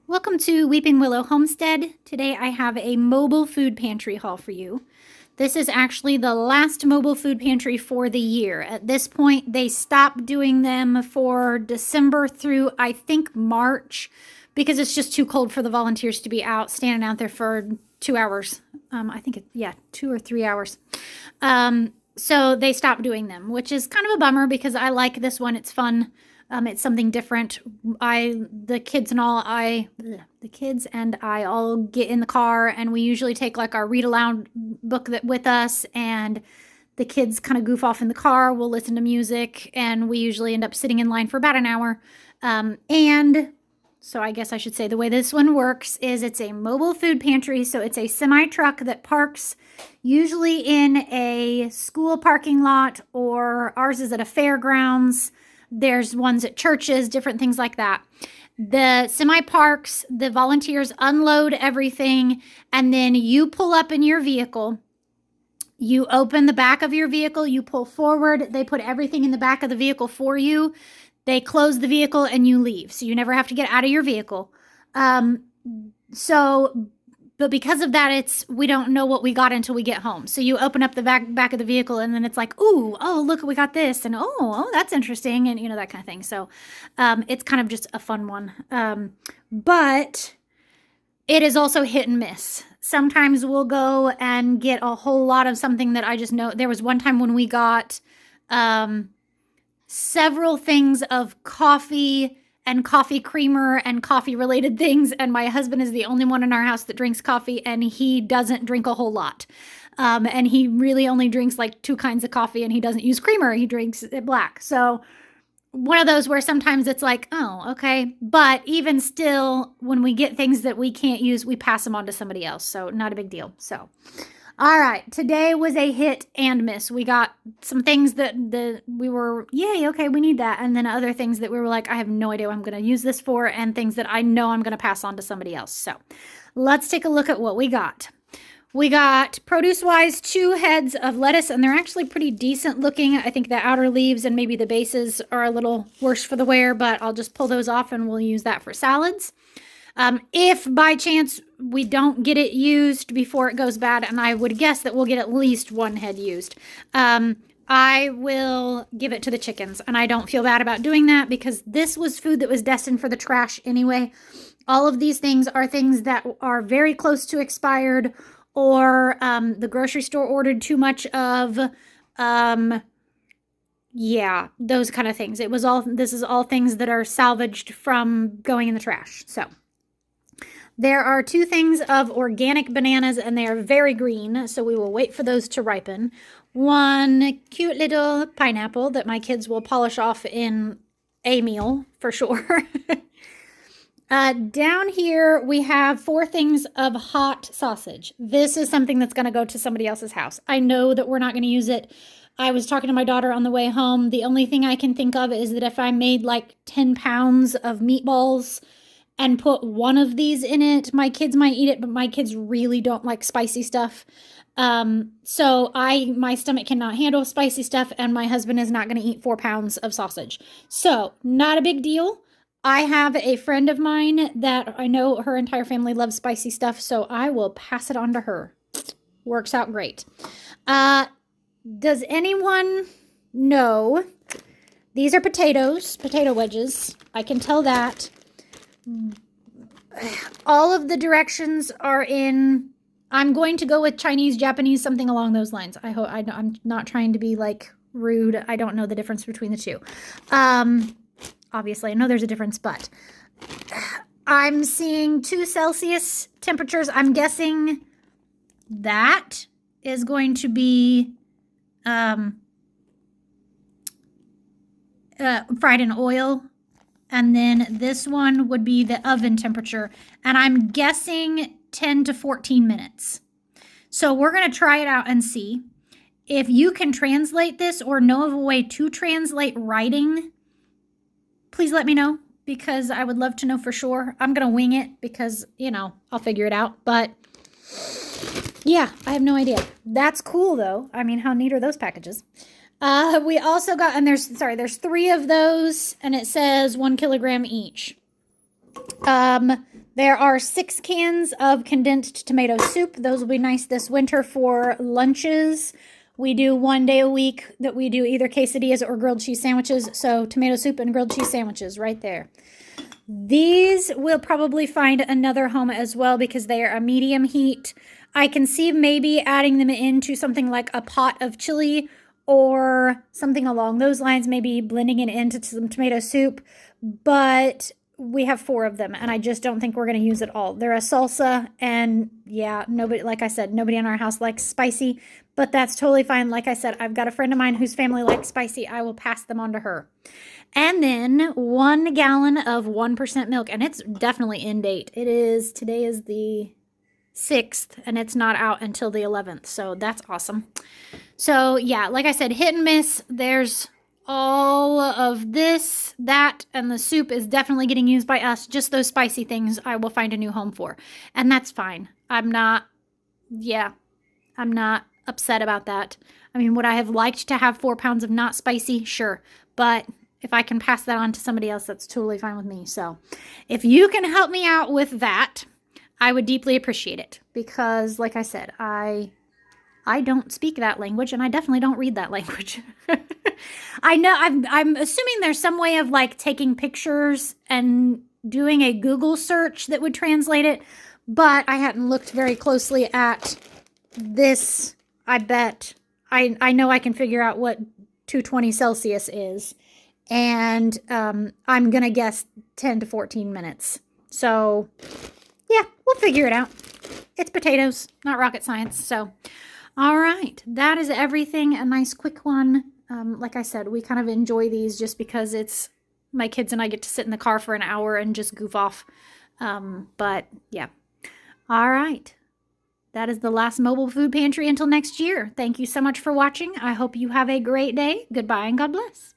Welcome to Weeping Willow Homestead. Today I have a mobile food pantry haul for you. This is actually the last mobile food pantry for the year. At this point, they stopped doing them for December through, I think, March, because it's just too cold for the volunteers to be out, standing out there for 2 hours. I think, 2 or 3 hours. So they stopped doing them, which is kind of a bummer because I like this one. It's fun. It's something different. The kids and I all get in the car, and we usually take like our read aloud book with us, and the kids kind of goof off in the car. We'll listen to music, and we usually end up sitting in line for about an hour. And so I guess I should say the way this one works is it's a mobile food pantry. So it's a semi truck that parks usually in a school parking lot, or ours is at a fairgrounds. There's ones at churches, different things like that. The semi parks, the volunteers unload everything, and then you pull up in your vehicle. You open the back of your vehicle, you pull forward, they put everything in the back of the vehicle for you. They close the vehicle and you leave. So you never have to get out of your vehicle. But because of that, we don't know what we got until we get home. So you open up the back of the vehicle, and then it's like, oh, look, we got this, and oh, that's interesting, and that kind of thing. So it's kind of just a fun one. But it is also hit and miss. Sometimes we'll go and get a whole lot of something that I just know. There was one time when we got several things of coffee and coffee creamer and coffee related things. And my husband is the only one in our house that drinks coffee, and he doesn't drink a whole lot. And he really only drinks like 2 kinds of coffee, and he doesn't use creamer. He drinks it black. So one of those where sometimes it's like, oh, okay. But even still, when we get things that we can't use, we pass them on to somebody else. So not a big deal. So, all right. Today was a hit and miss. We got some things that we were, yay, okay, we need that. And then other things that we were like, I have no idea what I'm going to use this for, and things that I know I'm going to pass on to somebody else. So let's take a look at what we got. We got, produce-wise, 2 heads of lettuce, and they're actually pretty decent looking. I think the outer leaves and maybe the bases are a little worse for the wear, but I'll just pull those off and we'll use that for salads. If by chance we don't get it used before it goes bad, and I would guess that we'll get at least 1 head used, I will give it to the chickens. And I don't feel bad about doing that because this was food that was destined for the trash anyway. All of these things are things that are very close to expired, or the grocery store ordered too much of. Yeah, those kind of things. This is all things that are salvaged from going in the trash. So there are 2 things of organic bananas, and they are very green, so we will wait for those to ripen. 1 cute little pineapple that my kids will polish off in a meal for sure. Down here, we have 4 things of hot sausage. This is something that's going to go to somebody else's house. I know that we're not going to use it. I was talking to my daughter on the way home. The only thing I can think of is that if I made like 10 pounds of meatballs and put 1 of these in it, my kids might eat it, but my kids really don't like spicy stuff. So my stomach cannot handle spicy stuff, and my husband is not going to eat 4 pounds of sausage. So not a big deal. I have a friend of mine that I know her entire family loves spicy stuff, so I will pass it on to her. Works out great. Does anyone know? These are potato wedges. I can tell that. All of the directions are in, I'm going to go with Chinese, Japanese, something along those lines. I'm not trying to be like rude. I don't know the difference between the 2. Obviously, I know there's a difference, but I'm seeing 2 Celsius temperatures. I'm guessing that is going to be fried in oil. And then this one would be the oven temperature. And I'm guessing 10 to 14 minutes. So we're going to try it out and see. If you can translate this or know of a way to translate writing, please let me know, because I would love to know for sure. I'm going to wing it because, I'll figure it out. But yeah, I have no idea. That's cool though. I mean, how neat are those packages? We also got, and there's 3 of those, and it says 1 kilogram each. There are 6 cans of condensed tomato soup. Those will be nice this winter for lunches. We do 1 day a week that we do either quesadillas or grilled cheese sandwiches. So tomato soup and grilled cheese sandwiches right there. These will probably find another home as well because they are a medium heat. I can see maybe adding them into something like a pot of chili or something along those lines, maybe blending it into some tomato soup. But we have 4 of them, and I just don't think we're going to use it all. They're a salsa, and yeah, nobody, like I said, nobody in our house likes spicy, but that's totally fine. Like I said, I've got a friend of mine whose family likes spicy. I will pass them on to her. And then 1 gallon of 1% milk, and it's definitely in date. Today is the 6th, and it's not out until the 11th, so that's awesome. So yeah, like I said, hit and miss. There's all of this, that, and the soup is definitely getting used by us. Just those spicy things I will find a new home for, and that's fine. I'm not upset about that. I mean, would I have liked to have 4 pounds of not spicy? Sure, but if I can pass that on to somebody else, that's totally fine with me. So if you can help me out with that, I would deeply appreciate it, because like I said, I don't speak that language, and I definitely don't read that language. I know I'm assuming there's some way of like taking pictures and doing a Google search that would translate it, but I hadn't looked very closely at this. I bet I know I can figure out what 220 Celsius is, and I'm gonna guess 10 to 14 minutes. So yeah, we'll figure it out. It's potatoes, not rocket science. So all right, that is everything. A nice quick one. Like I said, we kind of enjoy these just because it's my kids and I get to sit in the car for an hour and just goof off. But yeah. All right. That is the last mobile food pantry until next year. Thank you so much for watching. I hope you have a great day. Goodbye and God bless.